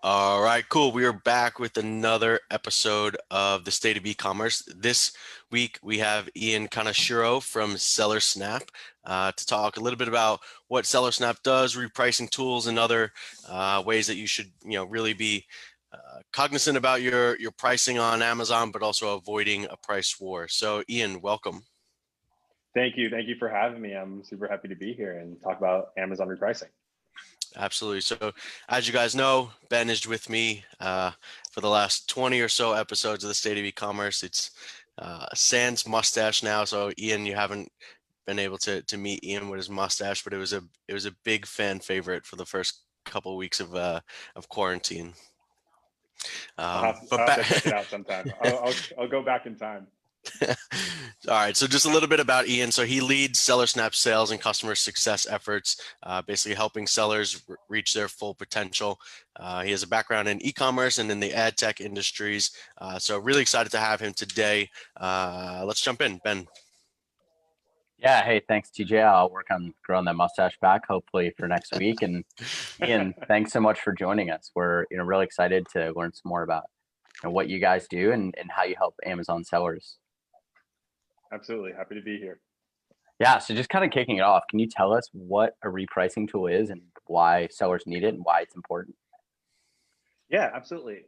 All right, cool. We are back with another episode of the State of E-commerce. This week we have Ian Kanashiro from Seller Snap to talk a little bit about what Seller Snap does, repricing tools, and other ways that you should, really be cognizant about your pricing on Amazon, but also avoiding a price war. So, Ian, welcome. Thank you. Thank you for having me. I'm super happy to be here and talk about Amazon repricing. Absolutely. So, as you guys know, Ben is with me for the last 20 or so episodes of the State of E-commerce. It's sans mustache now. So, Ian, you haven't been able to meet Ian with his mustache, but it was a big fan favorite for the first couple of weeks of quarantine. But I'll have to back. check it out sometime. I'll go back in time. All right, so just a little bit about Ian. So he leads SellerSnap sales and customer success efforts, basically helping sellers reach their full potential. He has a background in e-commerce and in the ad tech industries. So really excited to have him today. Let's jump in, Ben. Yeah, hey, thanks, TJ. I'll work on growing that mustache back, hopefully for next week. And Ian, thanks so much for joining us. We're really excited to learn some more about what you guys do and how you help Amazon sellers. Absolutely. Happy to be here. Yeah, so just kind of kicking it off, can you tell us what a repricing tool is and why sellers need it and why it's important? Yeah, absolutely.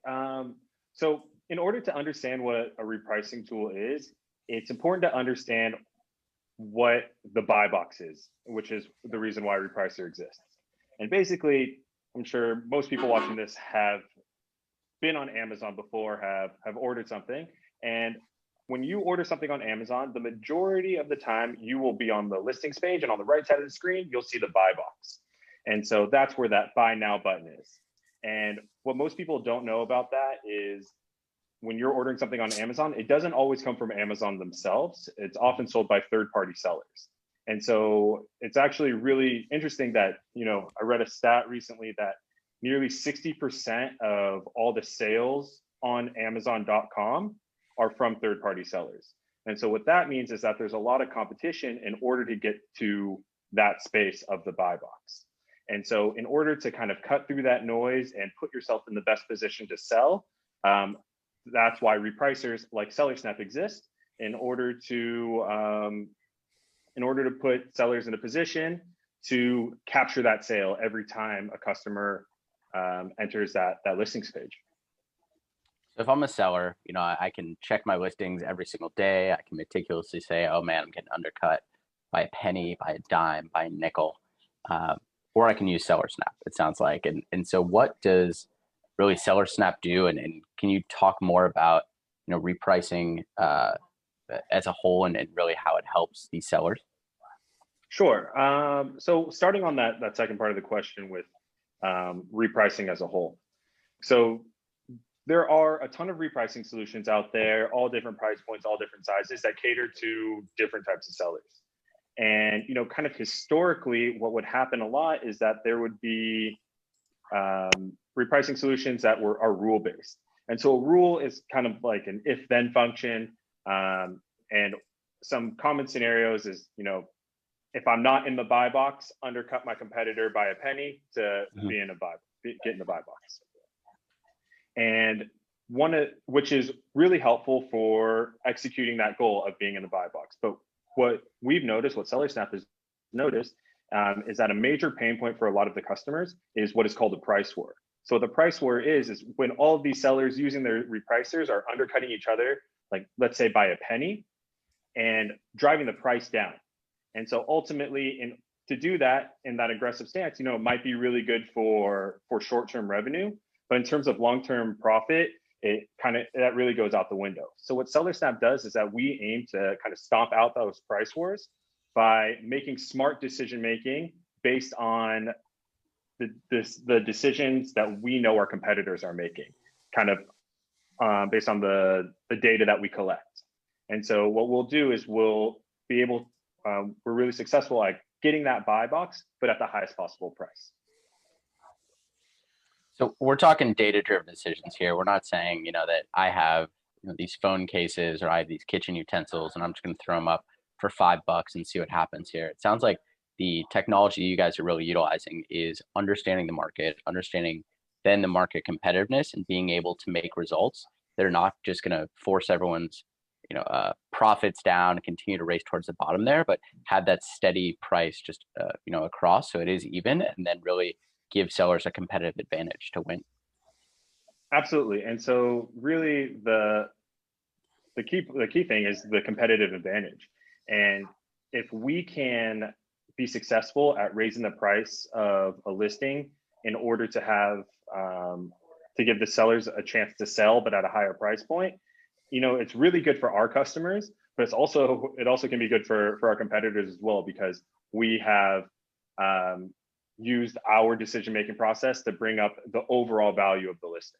So in order to understand what a repricing tool is, it's important to understand what the buy box is, which is the reason why Repricer exists. And basically, I'm sure most people watching this have been on Amazon before, have ordered something. And when you order something on Amazon, the majority of the time you will be on the listings page, and on the right side of the screen, you'll see the buy box. And so that's where that buy now button is. And what most people don't know about that is when you're ordering something on Amazon, it doesn't always come from Amazon themselves. It's often sold by third-party sellers. And so it's actually really interesting that, I read a stat recently that nearly 60% of all the sales on Amazon.com are from third-party sellers. And so what that means is that there's a lot of competition in order to get to that space of the buy box. And so in order to kind of cut through that noise and put yourself in the best position to sell, that's why repricers like SellerSnap exist in order to put sellers in a position to capture that sale every time a customer enters that listings page. So if I'm a seller, I can check my listings every single day. I can meticulously say, oh man, I'm getting undercut by a penny, by a dime, by a nickel. Or I can use SellerSnap, it sounds like. And so what does really SellerSnap do? And can you talk more about, repricing as a whole and really how it helps these sellers? Sure. So starting on that second part of the question with repricing as a whole. So there are a ton of repricing solutions out there, all different price points, all different sizes that cater to different types of sellers. And, kind of historically, what would happen a lot is that there would be repricing solutions that are rule-based. And so a rule is kind of like an if-then function. And some common scenarios is, if I'm not in the buy box, undercut my competitor by a penny to get in the buy box. And which is really helpful for executing that goal of being in the buy box. But what we've noticed, what SellerSnap has noticed, is that a major pain point for a lot of the customers is what is called a price war. So the price war is when all of these sellers using their repricers are undercutting each other, like let's say by a penny, and driving the price down. And so ultimately, to do that in that aggressive stance, it might be really good for short-term revenue, but in terms of long-term profit, that really goes out the window. So what SellerSnap does is that we aim to kind of stomp out those price wars by making smart decision making based on the decisions that we know our competitors are making, kind of based on the data that we collect. And so what we'll do is we're really successful at getting that buy box, but at the highest possible price. So we're talking data-driven decisions here. We're not saying, that I have these phone cases or I have these kitchen utensils and I'm just going to throw them up for $5 and see what happens here. It sounds like the technology you guys are really utilizing is understanding the market, understanding then the market competitiveness and being able to make results. They're not just going to force everyone's profits down and continue to race towards the bottom there, but have that steady price just across, so it is even, and then really give sellers a competitive advantage to win. Absolutely. And so really the key thing is the competitive advantage. And if we can be successful at raising the price of a listing in order to have to give the sellers a chance to sell, but at a higher price point, it's really good for our customers, but it also can be good for our competitors as well, because we have used our decision-making process to bring up the overall value of the listing.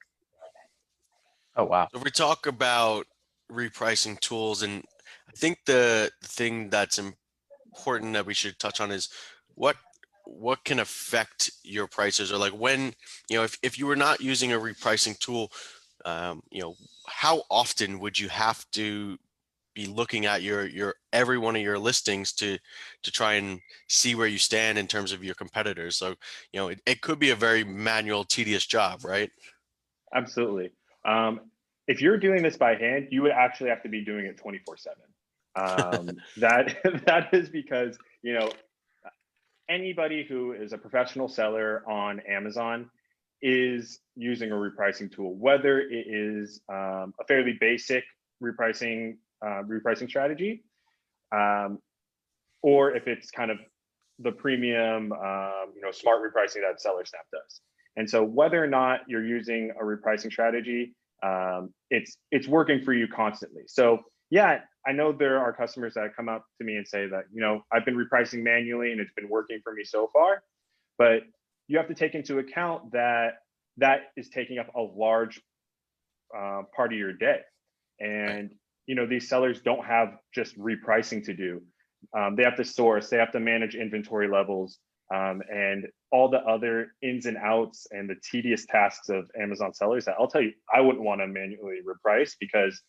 Oh, wow. So if we talk about repricing tools, and I think the thing that's important that we should touch on is what can affect your prices, or like when, if you were not using a repricing tool, how often would you have to be looking at your every one of your listings to try and see where you stand in terms of your competitors? So, it could be a very manual, tedious job, right? Absolutely. If you're doing this by hand, you would actually have to be doing it 24/7. That is because, anybody who is a professional seller on Amazon is using a repricing tool, whether it is a fairly basic repricing strategy, or if it's kind of the premium, smart repricing that SellerSnap does. And so whether or not you're using a repricing strategy, it's working for you constantly. So yeah, I know there are customers that come up to me and say that, I've been repricing manually and it's been working for me so far, but you have to take into account that is taking up a large part of your day. And, these sellers don't have just repricing to do. They have to source, they have to manage inventory levels, and all the other ins and outs and the tedious tasks of Amazon sellers that I'll tell you, I wouldn't want to manually reprice, because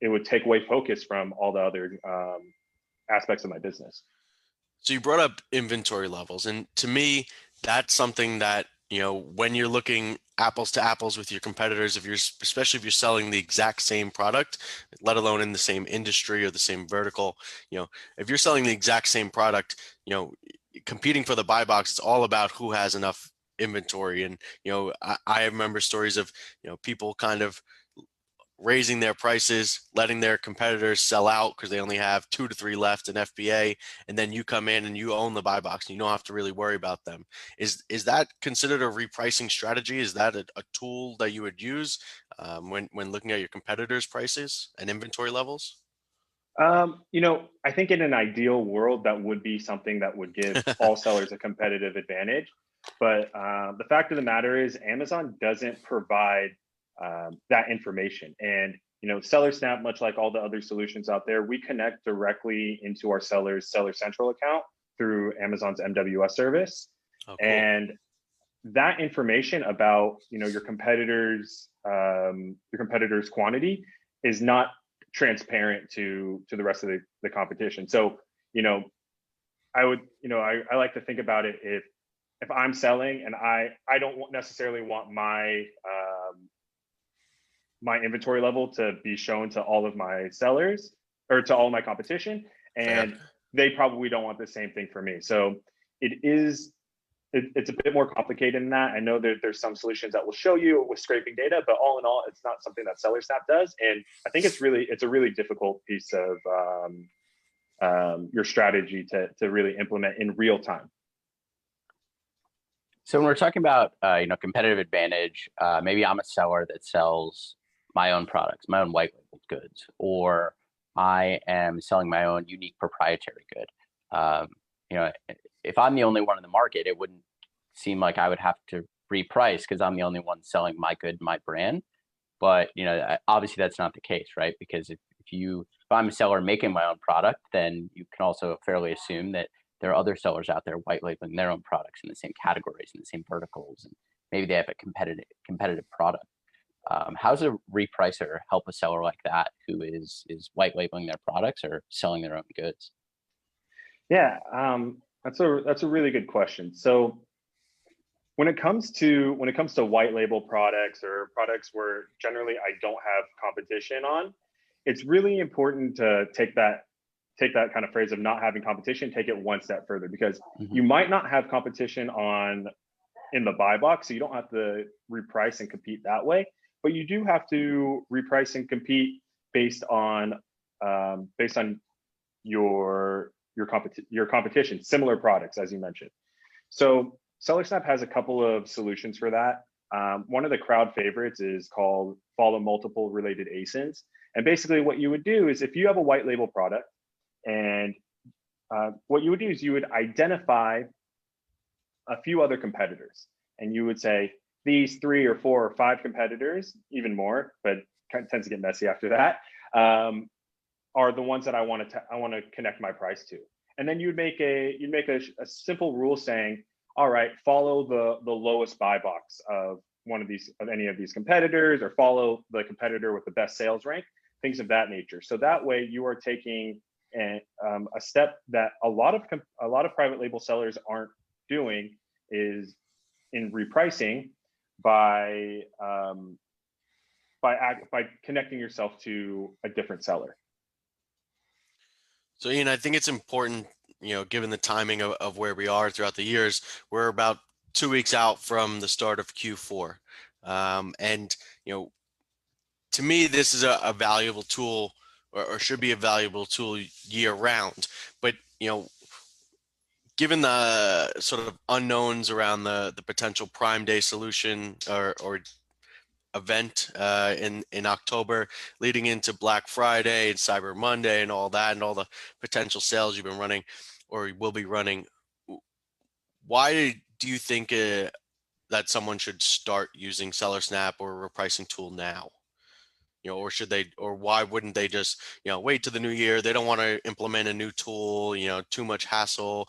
it would take away focus from all the other aspects of my business. So you brought up inventory levels, and to me, that's something that, when you're looking apples to apples with your competitors, especially if you're selling the exact same product, let alone in the same industry or the same vertical, if you're selling the exact same product, competing for the buy box, it's all about who has enough inventory. And, I remember stories of, people kind of raising their prices, letting their competitors sell out because they only have 2 to 3 left in FBA, and then you come in and you own the buy box and you don't have to really worry about them. Is that considered a repricing strategy? Is that a tool that you would use when looking at your competitors' prices and inventory levels? I think in an ideal world, that would be something that would give all sellers a competitive advantage. But the fact of the matter is, Amazon doesn't provide that information. And, SellerSnap, much like all the other solutions out there, we connect directly into our sellers' Seller Central account through Amazon's MWS service. Oh, cool. And that information about, your competitors' quantity is not transparent to the rest of the competition. So, I like to think about it, if I'm selling and I don't necessarily want my my inventory level to be shown to all of my sellers or to all my competition, and Fair. they probably don't want the same thing for me. So it's a bit more complicated than that. I know that there's some solutions that will show you with scraping data, but all in all, it's not something that SellerSnap does. And I think it's a really difficult piece of your strategy to really implement in real time. So when we're talking about competitive advantage, maybe I'm a seller that sells my own products, my own white labeled goods, or I am selling my own unique proprietary good. If I'm the only one in the market, it wouldn't seem like I would have to reprice because I'm the only one selling my good, my brand. But obviously that's not the case, right? Because if I'm a seller making my own product, then you can also fairly assume that there are other sellers out there white labeling their own products in the same categories, in the same verticals, and maybe they have a competitive product. How does a repricer help a seller like that who is white labeling their products or selling their own goods? Yeah, that's a really good question. So when it comes to white label products or products where generally I don't have competition on, it's really important to take that kind of phrase of not having competition, take it one step further, because you might not have competition on in the buy box, so you don't have to reprice and compete that way, but you do have to reprice and compete based on your competition, similar products, as you mentioned. So SellerSnap has a couple of solutions for that. One of the crowd favorites is called Follow Multiple Related ASINs. And basically what you would do is if you have a white label product, and what you would do is you would identify a few other competitors, and you would say, these 3 or 4 or 5 competitors, even more, but kind of tends to get messy after that, are the ones that I want to connect my price to. And then you'd make a simple rule saying, all right, follow the lowest buy box of any of these competitors, or follow the competitor with the best sales rank, things of that nature. So that way you are taking a step that a lot of private label sellers aren't doing, is in repricing by connecting yourself to a different seller. So, Ian, I think it's important, given the timing of where we are throughout the years, we're about 2 weeks out from the start of Q4. And, to me, this is a valuable tool, or should be a valuable tool year round. But, given the sort of unknowns around the potential Prime Day solution or event in October, leading into Black Friday and Cyber Monday and all that, and all the potential sales you've been running or will be running, why do you think that someone should start using SellerSnap or a repricing tool now? Or should they, or why wouldn't they just, wait to the new year? They don't want to implement a new tool, too much hassle,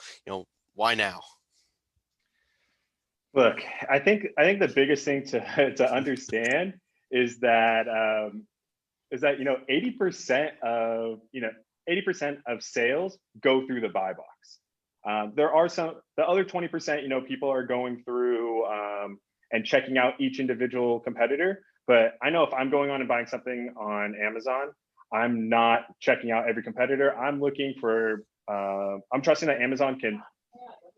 why now? Look, I think the biggest thing to understand is that 80% of sales go through the buy box. There are the other 20%, people are going through and checking out each individual competitor. But I know if I'm going on and buying something on Amazon, I'm not checking out every competitor. I'm looking for, I'm trusting that Amazon can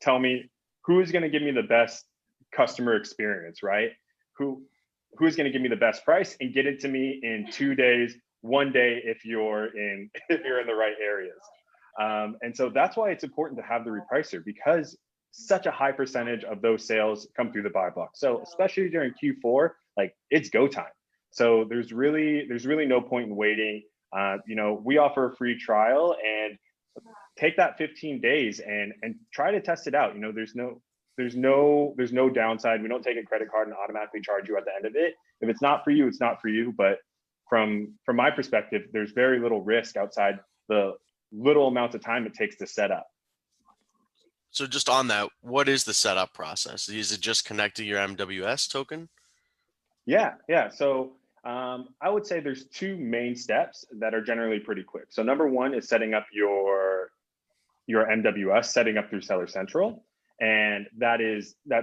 tell me who's going to give me the best customer experience, right? Who's going to give me the best price and get it to me in 2 days, 1 day if you're in the right areas. And so that's why it's important to have the repricer, because such a high percentage of those sales come through the buy box. So especially during Q4, like, it's go time. So there's really no point in waiting. We offer a free trial, and take that 15 days and try to test it out. There's no downside. We don't take a credit card and automatically charge you at the end of it. If it's not for you, it's not for you. But from my perspective, there's very little risk outside the little amount of time it takes to set up. So just on that, what is the setup process? Is it just connecting your MWS token? Yeah. So I would say there's 2 main steps that are generally pretty quick. So number 1 is setting up your MWS, setting up through Seller Central. And that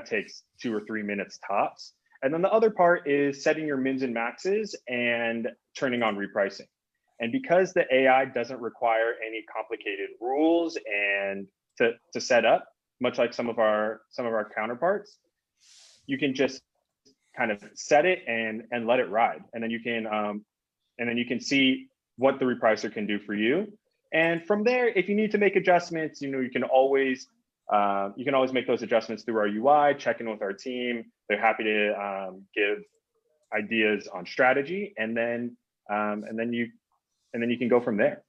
takes 2 or 3 minutes tops. And then the other part is setting your mins and maxes and turning on repricing. And because the AI doesn't require any complicated rules and to set up, much like some of our counterparts, you can just kind of set it and let it ride. And then you can see what the repricer can do for you. And from there, if you need to make adjustments, you can always make those adjustments through our UI, check in with our team. They're happy to give ideas on strategy, and then you can go from there.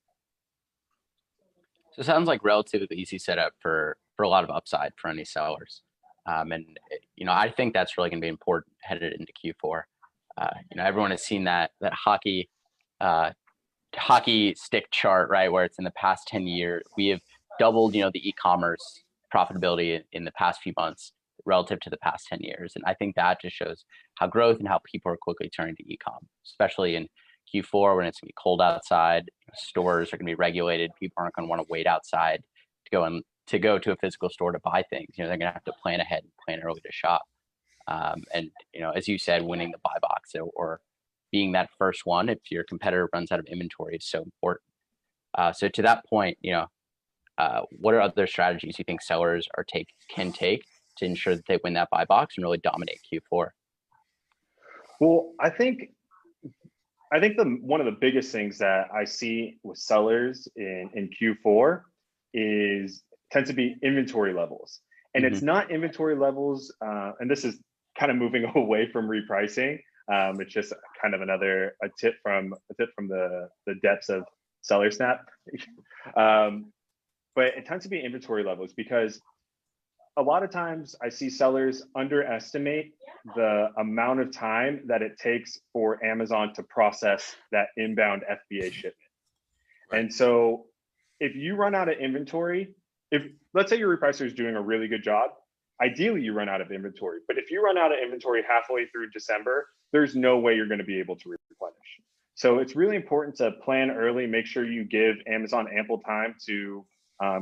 So it sounds like relatively easy setup for a lot of upside for any sellers. I think that's really going to be important headed into Q4. Everyone has seen that hockey stick chart, right, where it's in the past 10 years. We have doubled, the e-commerce profitability in the past few months relative to the past 10 years. And I think that just shows how growth and how people are quickly turning to e-com, especially in Q4 when it's going to be cold outside. Stores are going to be regulated. People aren't going to want to wait outside to go to a physical store to buy things. They're going to have to plan ahead and plan early to shop. And, as you said, winning the buy box or being that first one if your competitor runs out of inventory is so important. So to that point, what are other strategies you think sellers can take to ensure that they win that buy box and really dominate Q4? Well, I think one of the biggest things that I see with sellers in Q4 tends to be inventory levels. And it's not inventory levels, and this is kind of moving away from repricing. It's just kind of a tip from the depths of Seller Snap. But it tends to be inventory levels because a lot of times I see sellers underestimate the amount of time that it takes for Amazon to process that inbound FBA shipment. Right. And so if you run out of inventory, if let's say your repricer is doing a really good job, ideally you run out of inventory. But if you run out of inventory halfway through December, there's no way you're going to be able to replenish. So it's really important to plan early, make sure you give Amazon ample time to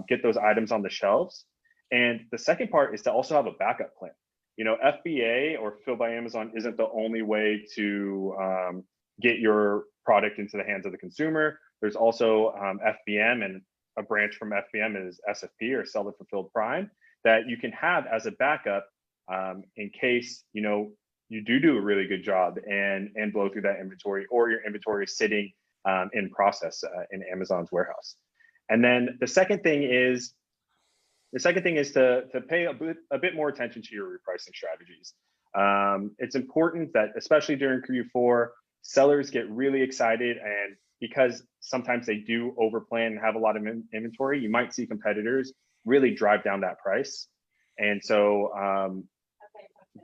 get those items on the shelves. And the second part is to also have a backup plan. FBA or Fulfilled by Amazon isn't the only way to get your product into the hands of the consumer. There's also FBM, and a branch from FBM is SFP, or Seller Fulfilled Prime, that you can have as a backup in case you do a really good job and blow through that inventory, or your inventory is sitting in process in Amazon's warehouse. And then the second thing is to pay a bit more attention to your repricing strategies. It's important that, especially during Q4, sellers get really excited, and because sometimes they do overplan and have a lot of inventory, you might see competitors really drive down that price. And so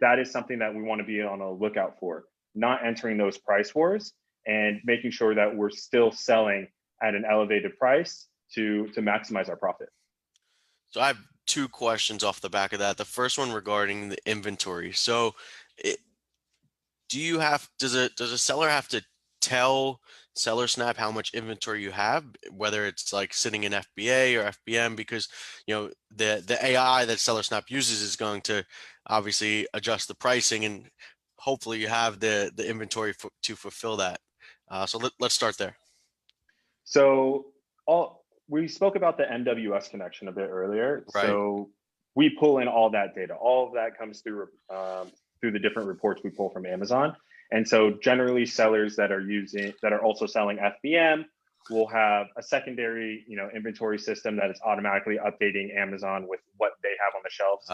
that is something that we want to be on a lookout for, not entering those price wars and making sure that we're still selling at an elevated price to maximize our profit. So I have two questions off the back of that. The first one regarding the inventory. So does a seller have to tell Seller Snap how much inventory you have, whether it's like sitting in FBA or FBM? Because the AI that Seller Snap uses is going to obviously adjust the pricing, and hopefully you have the inventory to fulfill that. So let's start there. So we spoke about the MWS connection a bit earlier. Right. So we pull in all that data. All of that comes through the different reports we pull from Amazon. And so generally sellers that are also selling FBM will have a secondary, inventory system that is automatically updating Amazon with what they have on the shelves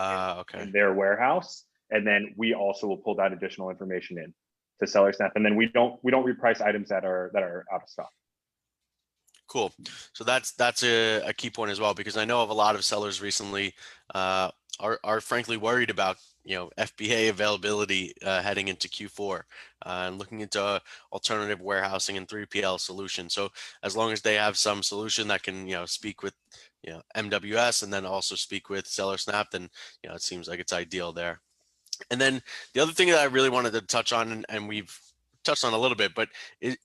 in their warehouse. And then we also will pull that additional information in to Seller Snap. And then we don't reprice items that are out of stock. Cool. So that's a key point as well, because I know of a lot of sellers recently are frankly worried about FBA availability heading into Q4 and looking into alternative warehousing and 3PL solutions. So as long as they have some solution that can speak with MWS and then also speak with Seller Snap, then it seems like it's ideal there. And then the other thing that I really wanted to touch on, and we've touched on a little bit, but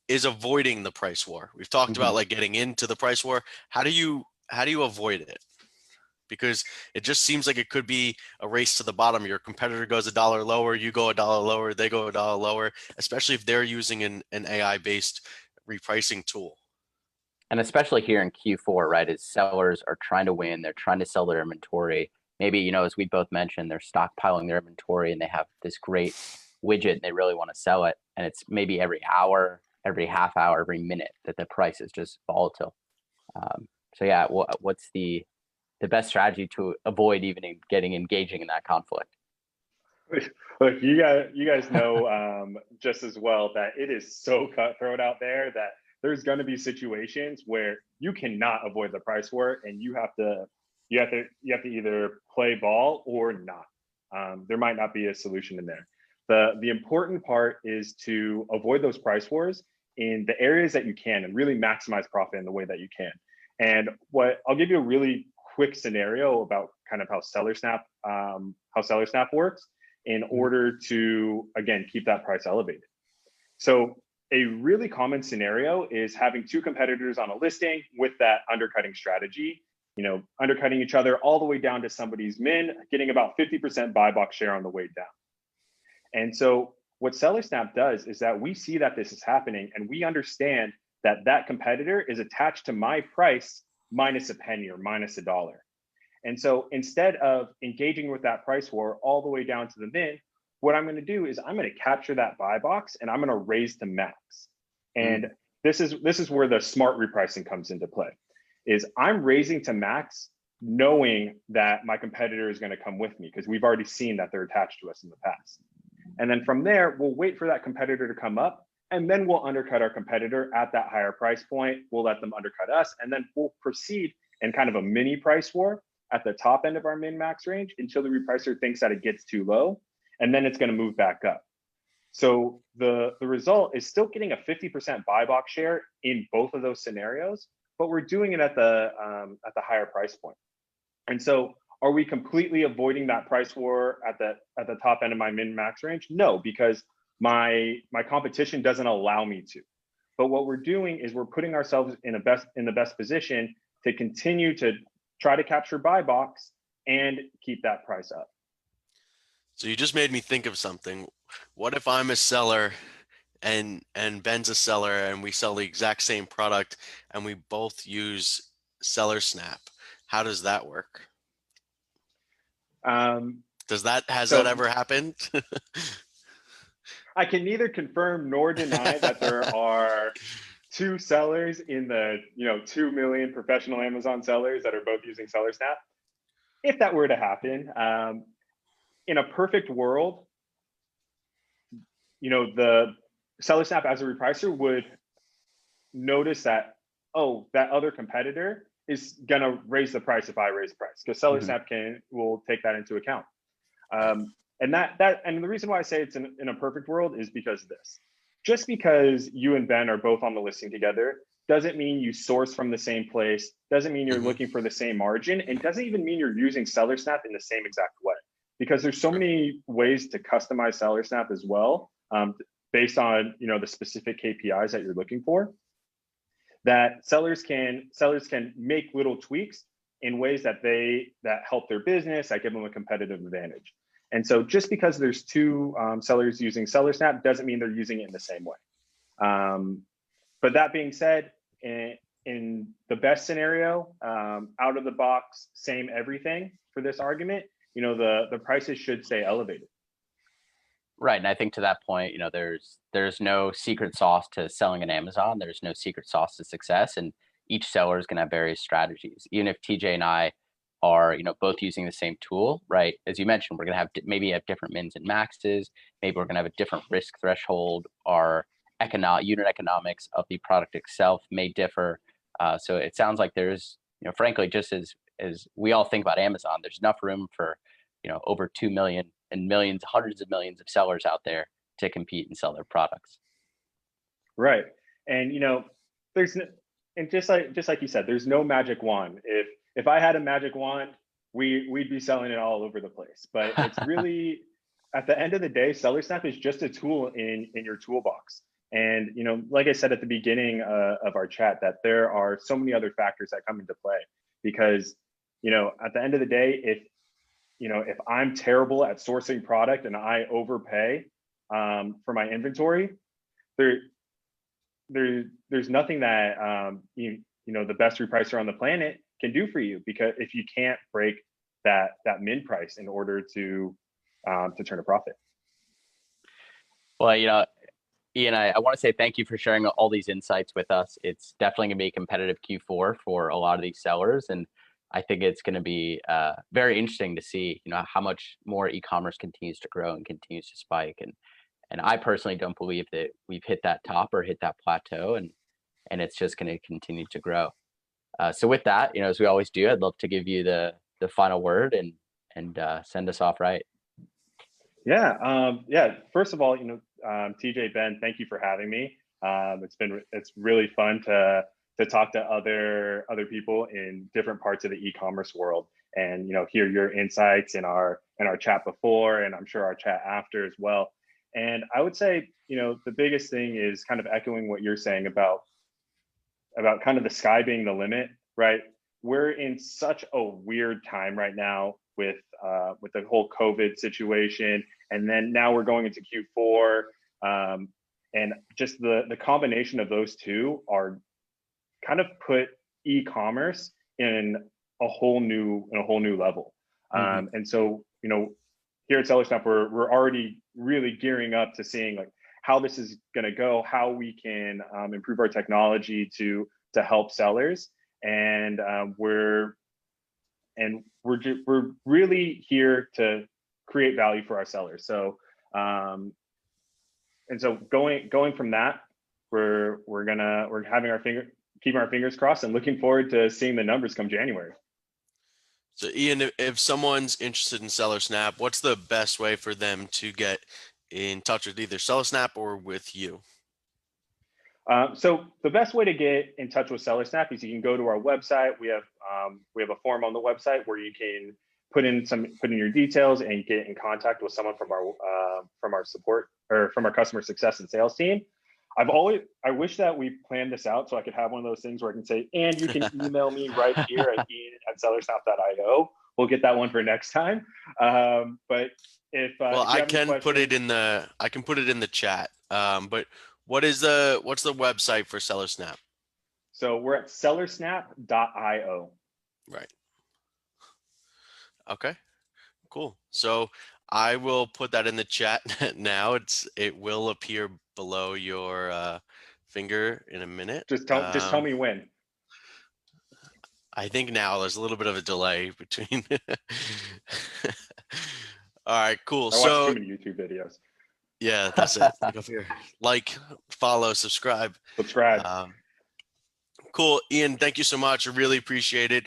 is avoiding the price war. We've talked about like getting into the price war. How do you avoid it? Because it just seems like it could be a race to the bottom. Your competitor goes $1 lower, you go $1 lower, they go $1 lower, especially if they're using an AI-based repricing tool. And especially here in Q4, right, as sellers are trying to win, they're trying to sell their inventory. Maybe, as we both mentioned, they're stockpiling their inventory and they have this great widget and they really want to sell it. And it's maybe every hour, every half hour, every minute that the price is just volatile. So yeah, what's the best strategy to avoid even engaging in that conflict? Look, you guys know just as well that it is so cutthroat out there that there's going to be situations where you cannot avoid the price war, and you have to either play ball or not. There might not be a solution in there. The important part is to avoid those price wars in the areas that you can and really maximize profit in the way that you can. And I'll give you a really quick scenario about kind of how Seller Snap works in order to, again, keep that price elevated. So a really common scenario is having two competitors on a listing with that undercutting strategy, undercutting each other all the way down to somebody's min, getting about 50% buy box share on the way down. And so what SellerSnap does is that we see that this is happening, and we understand that that competitor is attached to my price minus a penny or minus $1. And so instead of engaging with that price war all the way down to the min, what I'm going to do is I'm going to capture that buy box and I'm going to raise to max. And this is where the smart repricing comes into play. Is I'm raising to max knowing that my competitor is going to come with me, because we've already seen that they're attached to us in the past. And then from there, we'll wait for that competitor to come up, and then we'll undercut our competitor at that higher price point. We'll let them undercut us, and then we'll proceed in kind of a mini price war at the top end of our min max range until the repricer thinks that it gets too low, and then it's going to move back up. So the result is still getting a 50% buy box share in both of those scenarios, but we're doing it at the higher price point. And so are we completely avoiding that price war at the top end of my min max range? No, because my competition doesn't allow me to. But what we're doing is we're putting ourselves in the best position to continue to try to capture buy box and keep that price up. So you just made me think of something. What if I'm a seller and Ben's a seller and we sell the exact same product and we both use SellerSnap? How does that work? Has that ever happened? I can neither confirm nor deny that there are two sellers in the 2 million professional Amazon sellers that are both using SellerSnap. If that were to happen, in a perfect world, the SellerSnap as a repricer would notice that, oh, that other competitor is gonna raise the price if I raise the price, because SellerSnap will take that into account. And the reason why I say it's in a perfect world is because of this. Just because you and Ben are both on the listing together doesn't mean you source from the same place, doesn't mean you're looking for the same margin, and doesn't even mean you're using SellerSnap in the same exact way. Because there's so many ways to customize SellerSnap as well, based on the specific KPIs that you're looking for, that sellers can make little tweaks in ways that help their business, that give them a competitive advantage. And so just because there's two sellers using SellerSnap doesn't mean they're using it in the same way. But that being said, in the best scenario, out of the box, same everything for this argument, the prices should stay elevated. Right. And I think to that point, there's no secret sauce to selling on Amazon. There's no secret sauce to success. And each seller is going to have various strategies. Even if TJ and I are, both using the same tool, right? As you mentioned, we're going to have maybe different mins and maxes. Maybe we're going to have a different risk threshold. Our unit economics of the product itself may differ. So it sounds like there's, frankly, just as we all think about Amazon, there's enough room for, over 2 million and millions, hundreds of millions of sellers out there to compete and sell their products. Right. And, and just like you said, there's no magic wand. If I had a magic wand, we'd be selling it all over the place. But it's really, at the end of the day, SellerSnap is just a tool in your toolbox. And, like I said at the beginning of our chat, that there are so many other factors that come into play, because, at the end of the day, if I'm terrible at sourcing product and I overpay for my inventory, there's nothing that the best repricer on the planet can do for you, because if you can't break that min price in order to turn a profit. Well, Ian, I want to say thank you for sharing all these insights with us. It's definitely going to be a competitive Q4 for a lot of these sellers, and I think it's going to be very interesting to see, how much more e-commerce continues to grow and continues to spike. And I personally don't believe that we've hit that top or hit that plateau, and it's just going to continue to grow. So with that, as we always do, I'd love to give you the final word and send us off right. Yeah. First of all, TJ, Ben, thank you for having me. It's really fun to talk to other people in different parts of the e-commerce world, and hear your insights in our chat before, and I'm sure our chat after as well. And I would say, the biggest thing is kind of echoing what you're saying about kind of the sky being the limit, right? We're in such a weird time right now with the whole COVID situation, and then now we're going into Q4, and just the combination of those two are kind of put e-commerce in a whole new level. And so, you know, here at SellerSnap, we're already really gearing up to seeing like how this is going to go, how we can improve our technology to help sellers, and we're really here to create value for our sellers. So and so going from that, we're keeping our fingers crossed and looking forward to seeing the numbers come January. So Ian, if someone's interested in SellerSnap, what's the best way for them to get in touch with either SellerSnap or with you? So the best way to get in touch with SellerSnap is you can go to our website. We have a form on the website where you can put in your details and get in contact with someone from our support or from our customer success and sales team. I wish that we planned this out so I could have one of those things where I can say, and you can email me right here at ian@sellersnap.io. We'll get that one for next time. But if I can put it in the chat. But what's the website for SellerSnap? So we're at sellersnap.io. Right. Okay, cool. So I will put that in the chat now. It will appear below your finger in a minute. Just tell me when. I think now there's a little bit of a delay between. All right, cool. I watch too many YouTube videos. Yeah, that's it. Look up here. Like, follow, subscribe. Cool. Ian, thank you so much. I really appreciate it.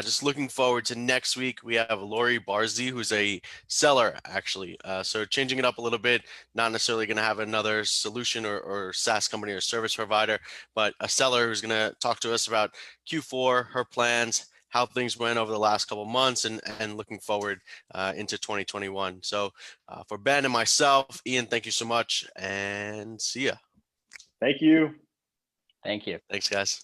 Just looking forward to next week. We have Lori Barzy, who's a seller, actually. So changing it up a little bit, not necessarily going to have another solution or SaaS company or service provider, but a seller who's going to talk to us about Q4, her plans, how things went over the last couple of months, and looking forward into 2021. So for Ben and myself, Ian, thank you so much, and see ya. Thank you. Thank you. Thanks, guys.